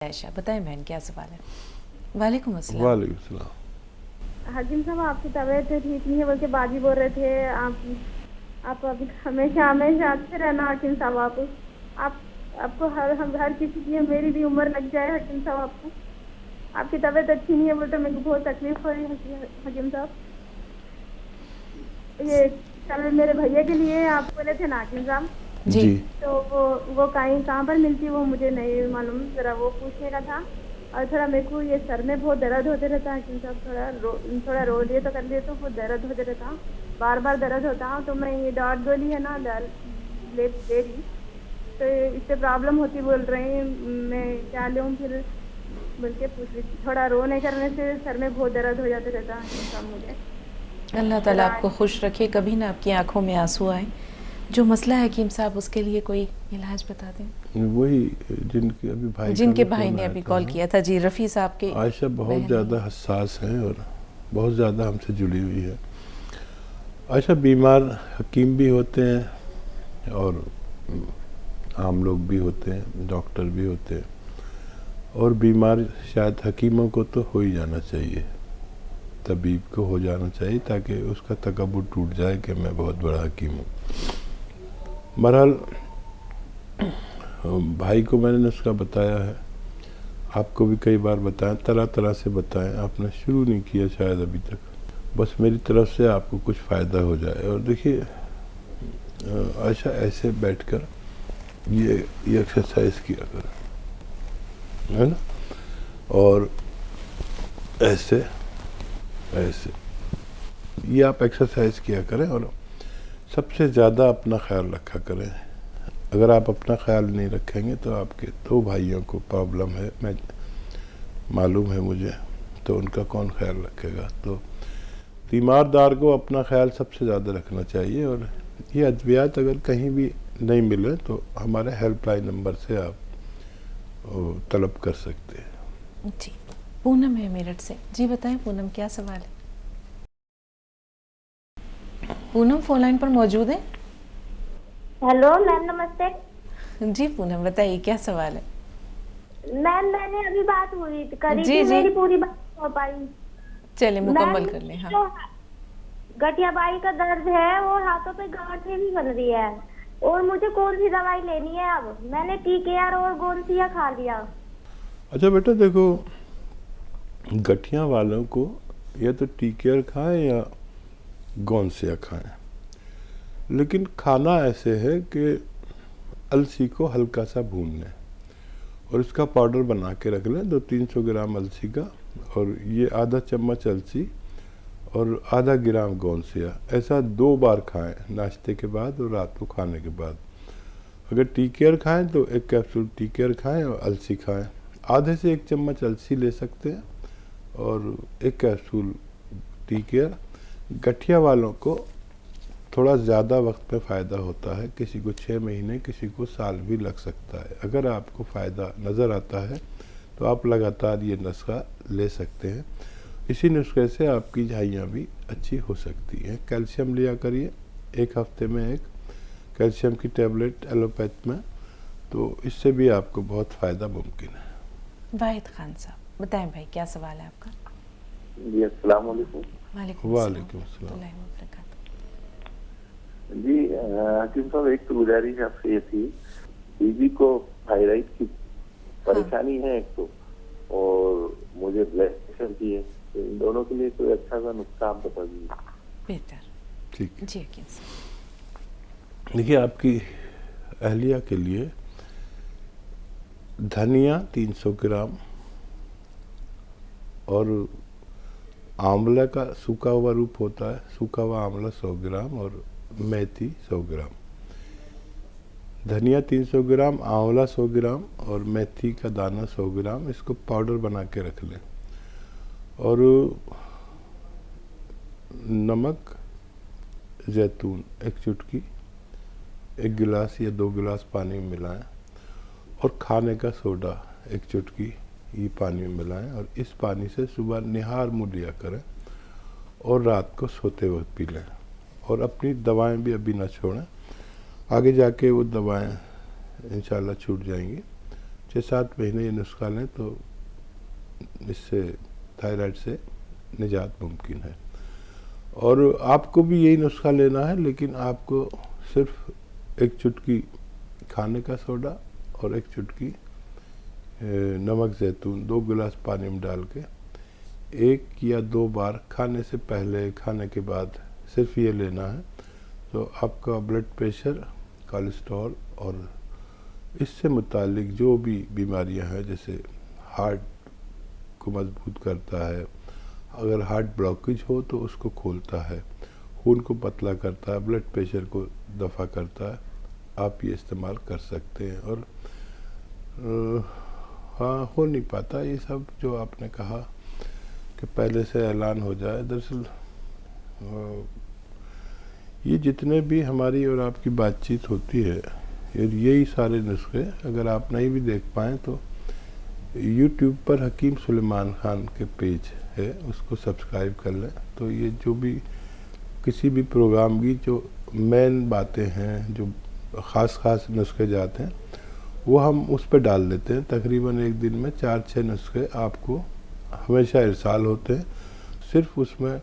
आयशा, बताएं बहन क्या सवाल है। वालेकुम अस्सलाम। वालेकुम सलाम। हाकिम साहब, आपकी तबीयत ठीक नहीं है बोल के बाजी बोल रहे थे। आप अभी हमेशा हमेशा अच्छे रहना हाकिम साहब। आप आपको हर किसी की मेरी भी उम्र लग जाए हाकिम साहब। आपकी तबीयत अच्छी नहीं है बोलते मेरे को बहुत तकलीफ हो रही है हाकिम साहब। ये कल मेरे भैया के लिए आप बोले थे ना हाकिम साहब, जी। जी। तो वो कहाँ पर मिलती है वो मुझे नहीं मालूम, जरा वो पूछने का था। और थोड़ा मेरे को ये सर में बहुत दर्द होते रहता है हाकिम साहब। थोड़ा रो लिए तो कर लिए तो वो दर्द होते रहता, बार बार दर्द होता। तो मैं ये डॉट गोली है ना ले रही, तो इससे प्रॉब्लम होती बोल रही हैं। मैं क्या लूँ फिर बोल के पूछ रही थी। थोड़ा रो नहीं करने से सर में बहुत दर्द हो जाते रहता है हाकिम साहब मुझे। अल्लाह ताला जरा आपको खुश रखे, कभी ना आपकी आंखों में आंसू आए। जो मसला है हकीम साहब, उसके लिए कोई इलाज बता दें। वही जिनके अभी भाई का जिनके भी भाई फोन ने आया अभी था कॉल ना, किया था, जी रफ़ी साहब के आयशा बहुत बहन ज़्यादा है। हसास हैं और बहुत ज़्यादा हमसे जुड़ी हुई है। आयशा बीमार हकीम भी होते हैं और आम लोग भी होते हैं, डॉक्टर भी होते हैं। और बीमार शायद हकीमों को तो हो ही जाना चाहिए, तबीब को हो जाना चाहिए, ताकि उसका तकब्बुर टूट जाए कि मैं बहुत बड़ा हकीम हूँ। बहरहाल भाई को मैंने नुस्खा बताया है, आपको भी कई बार बताया, तरह तरह से बताएं, आपने शुरू नहीं किया शायद अभी तक। बस मेरी तरफ से आपको कुछ फ़ायदा हो जाए। और देखिए आयशा, ऐसे बैठकर ये एक्सरसाइज किया करें, है ना, और ऐसे ऐसे ये आप एक्सरसाइज किया करें। और सबसे ज़्यादा अपना ख्याल रखा करें। अगर आप अपना ख्याल नहीं रखेंगे तो आपके दो भाइयों को प्रॉब्लम है, मैं मालूम है मुझे, तो उनका कौन ख्याल रखेगा। तो तीमारदार को अपना ख्याल सबसे ज़्यादा रखना चाहिए। और ये अद्वियात अगर कहीं भी नहीं मिले तो हमारे हेल्पलाइन नंबर से आप तलब कर सकते हैं। जी। पूनम है मेरठ से। जी बताएं पूनम, क्या सवाल है। पूनम फोन लाइन पर मौजूद है। हेलो मैम, नमस्ते। जी पूनम बताइए क्या सवाल है। मैम मैंने अभी बात करी जी थी, जी, मेरी पूरी बात नहीं हो पाई। चले मैम मुकम्मल कर लें। हाँ जो गठियाबाई का दर्द है वो हाथों पे गांठें भी बन रही है, और मुझे कौन सी दवाई लेनी है। अब मैंने टीकेआर और गोंसिया खा लिया। अच्छा बेटा देखो, गठिया वालों को या तो टीकेयर खाएं या गोंसिया खाएं, लेकिन खाना ऐसे है कि अलसी को हल्का सा भून लें और इसका पाउडर बना के रख लें, 200-300 ग्राम अलसी का, और ये आधा चम्मच अलसी और आधा ग्राम गोंसिया, ऐसा 2 बार खाएं, नाश्ते के बाद और रात को खाने के बाद। अगर टीकेयर खाएं तो 1 कैप्सूल टीकेयर खाएं और अलसी खाएं। आधे से 1 चम्मच अलसी ले सकते हैं और 1 कैप्सूल टीकेयर। गठिया वालों को थोड़ा ज़्यादा वक्त में फ़ायदा होता है, किसी को 6 महीने, किसी को साल भी लग सकता है। अगर आपको फ़ायदा नज़र आता है तो आप लगातार ये नुस्खा ले सकते हैं। इसी नुस्खे से आपकी झाइयाँ भी अच्छी हो सकती हैं। कैल्शियम लिया करिए, 1 हफ्ते में 1 कैल्शियम की टैबलेट एलोपैथ में, तो इससे भी आपको बहुत फ़ायदा मुमकिन है। वाहिद खान साहब बताएं भाई क्या सवाल है आपका। जी अस्सलाम वालेकुम। वालेकुम वालेकुम अस्सलाम। अस्सलाम। जी हकीम साहब, एक तो गुजारिश आपसे ये थी, बीवी को थायराइड की परेशानी है एक तो, और मुझे ब्लड प्रेशर की है, तो इन दोनों के लिए कोई अच्छा सा नुस्खा आप बता दीजिए। बेहतर। ठीक है। जी हकीम साहब। देखिए, आपकी अहलिया के लिए धनिया 300 ग्राम और आंवला का सूखा हुआ रूप होता है, सूखा हुआ आंवला 100 ग्राम और मेथी 100 ग्राम। धनिया 300 ग्राम, आंवला 100 ग्राम और मेथी का दाना 100 ग्राम, इसको पाउडर बना के रख लें। और नमक, जैतून 1 चुटकी 1 गिलास या 2 गिलास पानी में मिलाएं, और खाने का सोडा 1 चुटकी ये पानी में मिलाएं, और इस पानी से सुबह निहार मुँह लिया करें और रात को सोते वक्त पी लें। और अपनी दवाएं भी अभी ना छोड़ें, आगे जाके वो दवाएं इंशाल्लाह छूट जाएंगी। 6-7 महीने ये नुस्खा लें तो इससे थायराइड से निजात मुमकिन है। और आपको भी यही नुस्खा लेना है, लेकिन आपको सिर्फ 1 चुटकी खाने का सोडा और 1 चुटकी नमक ज़ैतून 2 गिलास पानी में डाल के 1 या 2 बार खाने से पहले खाने के बाद सिर्फ ये लेना है, तो आपका ब्लड प्रेशर, कोलेस्ट्रॉल और इससे मुतालिक जो भी बीमारियां हैं, जैसे हार्ट को मजबूत करता है, अगर हार्ट ब्लॉकेज हो तो उसको खोलता है, खून को पतला करता है, ब्लड प्रेशर को दफ़ा करता है, आप ये इस्तेमाल कर सकते हैं। और हाँ, हो नहीं पाता ये सब जो आपने कहा कि पहले से ऐलान हो जाए। दरअसल ये जितने भी हमारी और आपकी बातचीत होती है, यही सारे नुस्खे अगर आप नहीं भी देख पाएँ तो यूट्यूब पर हकीम सुलेमान खान के पेज है, उसको सब्सक्राइब कर लें। तो ये जो भी किसी भी प्रोग्राम की जो मेन बातें हैं, जो ख़ास नुस्खे जाते हैं, वो हम उस पर डाल देते हैं। तकरीबन एक दिन में 4-6 नुस्खे आपको हमेशा इरसाल होते हैं। सिर्फ उसमें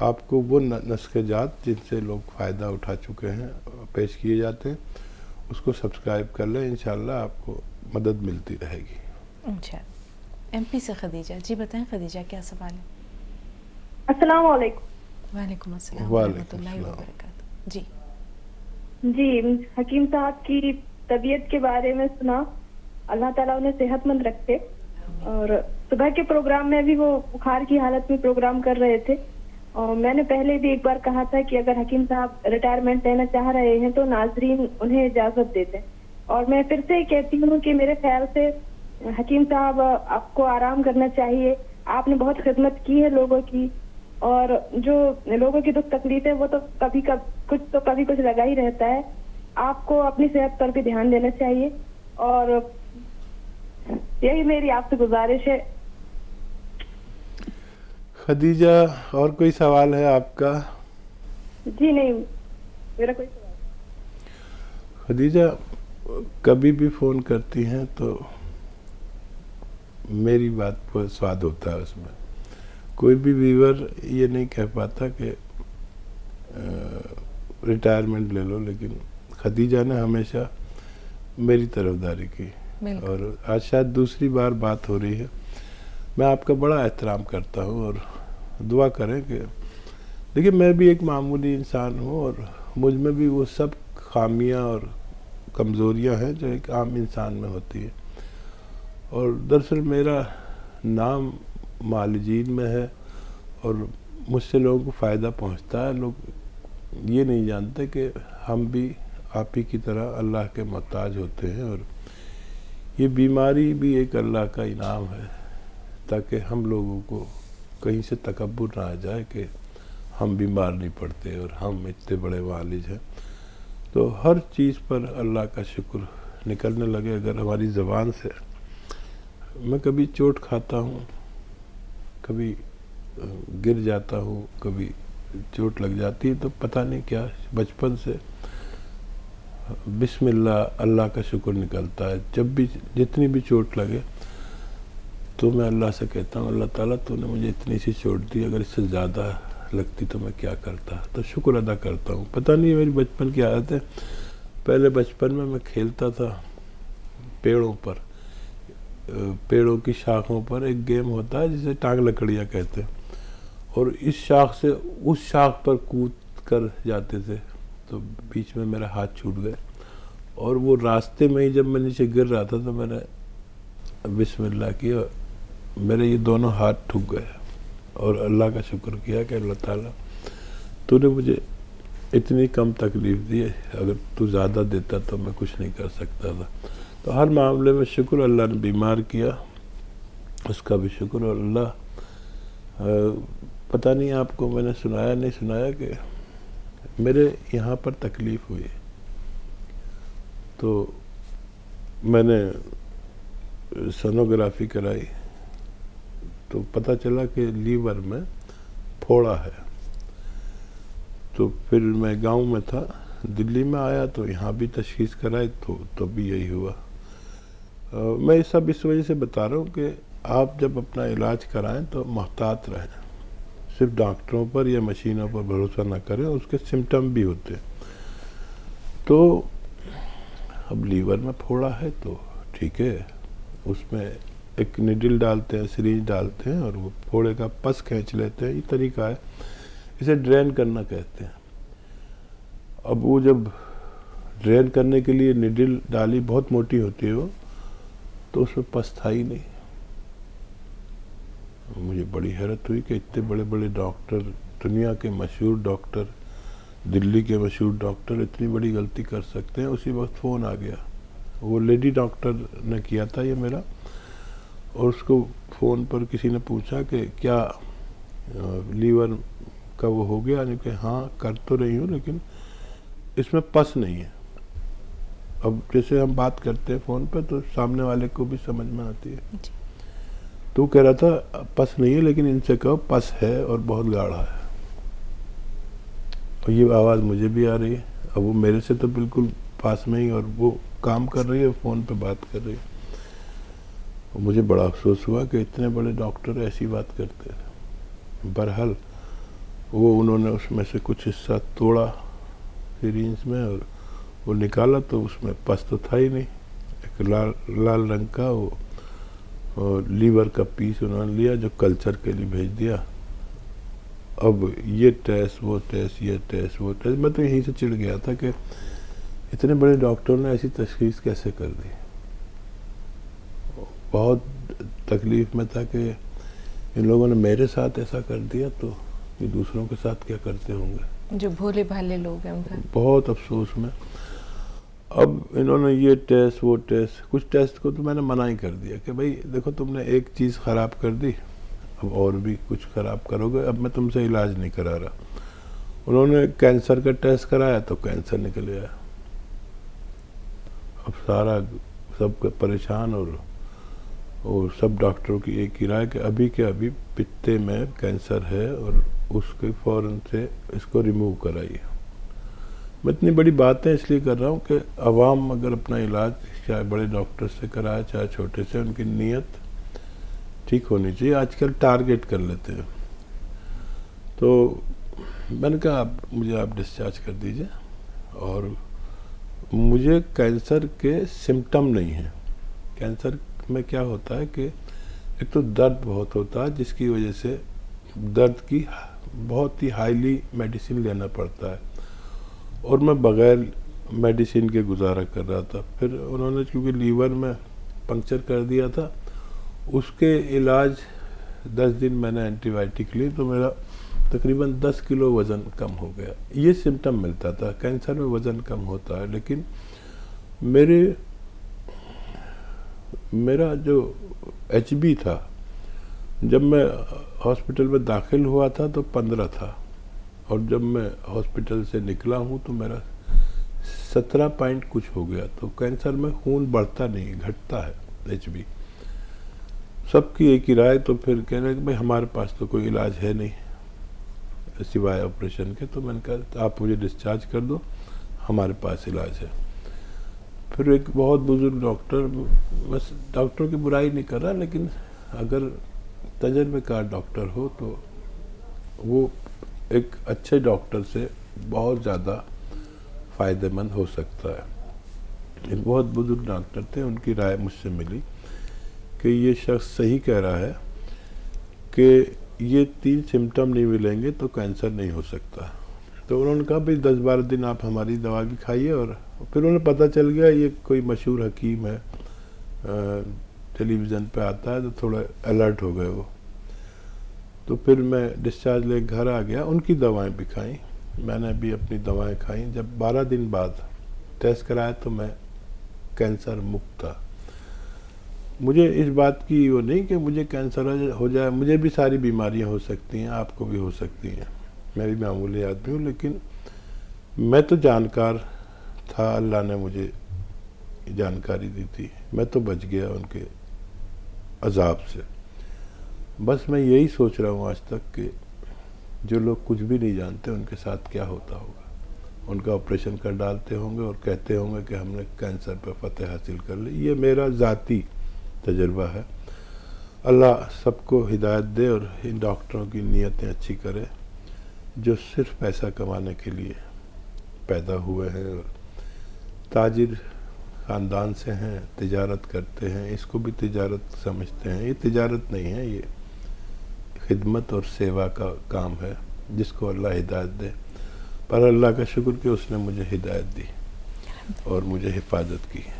आपको वो नुस्खे जात जिनसे लोग फ़ायदा उठा चुके हैं पेश किए जाते हैं, उसको सब्सक्राइब कर लें। इंशाल्लाह आपको मदद मिलती रहेगी। अच्छा, एमपी से खदीजा जी, बताएं खदीजा क्या सवाल है? अस्सलाम वालेकुम। वालेकुम अस्सलाम वालेकुम रहमतुल्लाहि व अस्सलाम। बरकातहू। जी जी, हकीम साहब की तबीयत के बारे में सुना, अल्लाह ताला उन्हें सेहतमंद रखे। और सुबह के प्रोग्राम में भी वो बुखार की हालत में प्रोग्राम कर रहे थे, और मैंने पहले भी एक बार कहा था कि अगर हकीम साहब रिटायरमेंट लेना चाह रहे हैं तो नाजरीन उन्हें इजाज़त दे दें। और मैं फिर से कहती हूँ कि मेरे ख्याल से हकीम साहब आपको आराम करना चाहिए। आपने बहुत खिदमत की है लोगों की, और जो लोगों की दुख तकलीफ है वो तो कभी कुछ लगा ही रहता है। आपको अपनी सेहत पर भी ध्यान देना चाहिए, और यही मेरी आपसे गुजारिश है। खदीजा, और कोई सवाल है आपका? जी नहीं, मेरा कोई सवाल नहीं। खदीजा, कभी भी फ़ोन करती हैं तो मेरी बात पर स्वाद होता है उसमें। कोई भी व्यूअर ये नहीं कह पाता कि रिटायरमेंट ले लो, लेकिन खदीजा ने हमेशा मेरी तरफदारी की। और आज शायद दूसरी बार बात हो रही है। मैं आपका बड़ा एहतराम करता हूँ, और दुआ करें कि देखिए, मैं भी एक मामूली इंसान हूँ और मुझ में भी वो सब खामियाँ और कमज़ोरियाँ हैं जो एक आम इंसान में होती है। और दरअसल मेरा नाम मालिजीन में है और मुझसे लोगों को फ़ायदा पहुंचता है। लोग ये नहीं जानते कि हम भी आप ही की तरह अल्लाह के मोहताज होते हैं, और ये बीमारी भी एक अल्लाह का इनाम है, ताकि हम लोगों को कहीं से तकब्बुर ना आ जाए कि हम बीमार नहीं पड़ते और हम इतने बड़े वालिज हैं। तो हर चीज़ पर अल्लाह का शुक्र निकलने लगे अगर हमारी ज़बान से। मैं कभी चोट खाता हूँ, कभी गिर जाता हूँ, कभी चोट लग जाती है, तो पता नहीं क्या बचपन से बिस्मिल्लाह अल्लाह का शुक्र निकलता है। जब भी जितनी भी चोट लगे तो मैं अल्लाह से कहता हूँ, अल्लाह ताला तूने मुझे इतनी सी चोट दी, अगर इससे ज़्यादा लगती तो मैं क्या करता। तो शुक्र अदा करता हूँ। पता नहीं मेरी बचपन की आदत है। पहले बचपन में मैं खेलता था पेड़ों पर, पेड़ों की शाखों पर एक गेम होता है जिसे टांग लकड़ियाँ कहते हैं, और इस शाख से उस शाख पर कूद कर जाते थे, तो बीच में मेरा हाथ छूट गया, और वो रास्ते में ही जब मैं नीचे गिर रहा था तो मैंने बिस्मिल्लाह किया, मेरे ये दोनों हाथ ठुक गए, और अल्लाह का शुक्र किया कि अल्लाह ताला तूने मुझे इतनी कम तकलीफ़ दी है, अगर तू ज़्यादा देता तो मैं कुछ नहीं कर सकता था। तो हर मामले में शुक्र। अल्लाह ने बीमार किया, उसका भी शुक्र। और अल्लाह, पता नहीं आपको मैंने सुनाया नहीं सुनाया कि मेरे यहाँ पर तकलीफ़ हुई, तो मैंने सोनोग्राफी कराई, तो पता चला कि लीवर में फोड़ा है। तो फिर मैं गांव में था, दिल्ली में आया तो यहाँ भी तशख़ीस कराई, तो भी यही हुआ। मैं ये सब इस वजह से बता रहा हूँ कि आप जब अपना इलाज कराएं तो मोहतात रहें, सिर्फ डॉक्टरों पर या मशीनों पर भरोसा ना करें, उसके सिम्टम भी होते हैं। तो अब लीवर में फोड़ा है तो ठीक है, उसमें एक निडल डालते हैं, सिरिंज डालते हैं और वो फोड़े का पस खींच लेते हैं, ये तरीका है, इसे ड्रेन करना कहते हैं। अब वो जब ड्रेन करने के लिए निडल डाली, बहुत मोटी होती है वो, तो उसमें पस था ही नहीं। मुझे बड़ी हैरत हुई कि इतने बड़े बड़े डॉक्टर, दुनिया के मशहूर डॉक्टर, दिल्ली के मशहूर डॉक्टर इतनी बड़ी गलती कर सकते हैं। उसी वक्त फ़ोन आ गया, वो लेडी डॉक्टर ने किया था ये मेरा, और उसको फ़ोन पर किसी ने पूछा कि क्या लीवर का वो हो गया, यानी कि हाँ कर तो रही हूँ लेकिन इसमें पस नहीं है। अब जैसे हम बात करते हैं फ़ोन पर तो सामने वाले को भी समझ में आती है। तो कह रहा था पस नहीं है, लेकिन इनसे कहो पस है और बहुत गाढ़ा है। और ये आवाज़ मुझे भी आ रही है, अब वो मेरे से तो बिल्कुल पास में ही, और वो काम कर रही है, फ़ोन पे बात कर रही है। और मुझे बड़ा अफसोस हुआ कि इतने बड़े डॉक्टर ऐसी बात करते हैं। बहरहाल वो उन्होंने उसमें से कुछ हिस्सा तोड़ा सिरिंज में और वो निकाला तो उसमें पस तो था ही नहीं। एक लाल लाल रंग का वो और लीवर का पीस उन्होंने लिया जो कल्चर के लिए भेज दिया। अब ये टेस्ट वो टेस्ट, ये टेस्ट वो टेस्ट, मैं तो यहीं से चिढ़ गया था कि इतने बड़े डॉक्टर ने ऐसी तशखीस कैसे कर दी। बहुत तकलीफ़ में था कि इन लोगों ने मेरे साथ ऐसा कर दिया तो ये दूसरों के साथ क्या करते होंगे, जो भोले भाले लोग हैं उनका। बहुत अफसोस में। अब इन्होंने ये टेस्ट वो टेस्ट, कुछ टेस्ट को तो मैंने मना ही कर दिया कि भाई देखो तुमने एक चीज़ ख़राब कर दी, अब और भी कुछ ख़राब करोगे, अब मैं तुमसे इलाज नहीं करा रहा। उन्होंने कैंसर का टेस्ट कराया तो कैंसर निकल आया। अब सारा सब परेशान, और सब डॉक्टरों की एक ही राय कि अभी के अभी पित्ते में कैंसर है और उसके फ़ौरन से इसको रिमूव कराइए। मैं इतनी बड़ी बातें इसलिए कर रहा हूँ कि आवाम अगर अपना इलाज चाहे बड़े डॉक्टर से कराए चाहे छोटे से, उनकी नीयत ठीक होनी चाहिए। आजकल टारगेट कर लेते हैं। तो मैंने कहा आप डिस्चार्ज कर दीजिए, और मुझे कैंसर के सिम्टम नहीं हैं। कैंसर में क्या होता है कि एक तो दर्द बहुत होता है, जिसकी वजह से दर्द की बहुत ही हाईली मेडिसिन लेना पड़ता है, और मैं बग़ैर मेडिसिन के गुजारा कर रहा था। फिर उन्होंने क्योंकि लीवर में पंक्चर कर दिया था, उसके इलाज 10 दिन मैंने एंटीबायोटिक ली तो मेरा तकरीबन 10 किलो वज़न कम हो गया। ये सिम्टम मिलता था। कैंसर में वज़न कम होता है, लेकिन मेरा जो HB था, जब मैं हॉस्पिटल में दाखिल हुआ था तो 15 था, और जब मैं हॉस्पिटल से निकला हूँ तो मेरा 17 पॉइंट कुछ हो गया। तो कैंसर में खून बढ़ता नहीं, घटता है HB। सबकी एक ही राय, तो फिर कह रहे कि भाई हमारे पास तो कोई इलाज है नहीं सिवाय ऑपरेशन के। तो मैंने कहा आप मुझे डिस्चार्ज कर दो, हमारे पास इलाज है। फिर एक बहुत बुजुर्ग डॉक्टर, बस डॉक्टर की बुराई नहीं कर रहा, लेकिन अगर तजर्बेकार डॉक्टर हो तो वो एक अच्छे डॉक्टर से बहुत ज़्यादा फ़ायदेमंद हो सकता है। एक बहुत बुजुर्ग डॉक्टर थे, उनकी राय मुझसे मिली कि ये शख्स सही कह रहा है कि ये 3 सिम्टम नहीं मिलेंगे तो कैंसर नहीं हो सकता। तो उन्होंने कहा भाई 10-12 दिन आप हमारी दवा भी खाइए। और फिर उन्हें पता चल गया ये कोई मशहूर हकीम है, टेलीविज़न पे आता है, तो थोड़ा अलर्ट हो गए वो। तो फिर मैं डिस्चार्ज ले घर आ गया, उनकी दवाएं भी खाई, मैंने भी अपनी दवाएं खाई। जब 12 दिन बाद टेस्ट कराया तो मैं कैंसर मुक्त था। मुझे इस बात की वो नहीं कि मुझे कैंसर हो जाए, मुझे भी सारी बीमारियां हो सकती हैं, आपको भी हो सकती हैं, मैं भी मामूली आदमी हूँ, लेकिन मैं तो जानकार था, अल्लाह ने मुझे जानकारी दी थी, मैं तो बच गया उनके अजाब से। बस मैं यही सोच रहा हूँ आज तक कि जो लोग कुछ भी नहीं जानते उनके साथ क्या होता होगा, उनका ऑपरेशन कर डालते होंगे और कहते होंगे कि हमने कैंसर पर फतेह हासिल कर ली। ये मेरा ज़ाती तजुर्बा है। अल्लाह सबको हिदायत दे और इन डॉक्टरों की नीयतें अच्छी करे जो सिर्फ पैसा कमाने के लिए पैदा हुए हैं और ताजिर ख़ानदान से हैं, तिजारत करते हैं, इसको भी तिजारत समझते हैं। ये तिजारत नहीं है, ये खिदमत और सेवा का काम है जिसको अल्लाह हिदायत दे। पर अल्लाह का शुक्र कि उसने मुझे हिदायत दी और मुझे हिफाजत की।